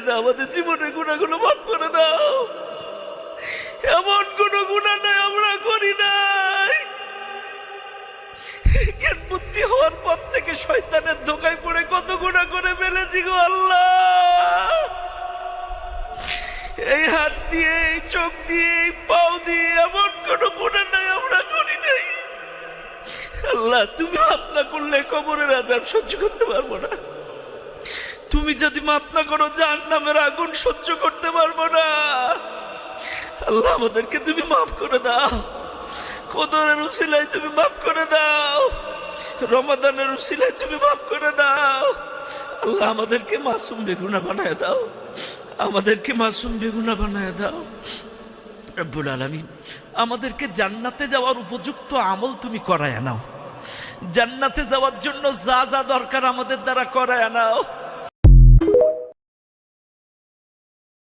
যায় না, আমাদের জীবনের গুনাহগুলো মাফ করে দাও। এমন কোন গুনাহ নাই আমরা করি নাই, জ্ঞান বুদ্ধি হওয়ার পর থেকে শয়তানের ধোঁকায় পড়ে কত গুনাহ করে ফেলেছি গো আল্লাহ। এই হাত দিয়ে, এই চোখ দিয়ে, এই পাও দিয়ে এমন কোন গুনাহ নাই আমরা করি নাই। আল্লাহ, তুমি মাফ না করলে কবরের আযাব সহ্য করতে পারবো না। তুমি যদি মাফ না করো জাহান্নামের আগুন সহ্য করতে পারবো না। আল্লাহ, আমাদেরকে তুমি মাফ করে দাও। কদরের উসিলায় তুমি মাফ করে দাও, রমাদানের উসিলায় তুমি মাফ করে দাও। আল্লাহ, আমাদেরকে মাসুম বেগুনাহ বানায় দাও, আমাদেরকে মাসুম বেগুনাহ বানায় দাও। রব্বুল আলামিন, আমাদেরকে জান্নাতে যাওয়ার উপযুক্ত আমল তুমি করায় নাও। জান্নাতে যাওয়ার জন্য যা যা দরকার আমাদের দ্বারা করায় নাও।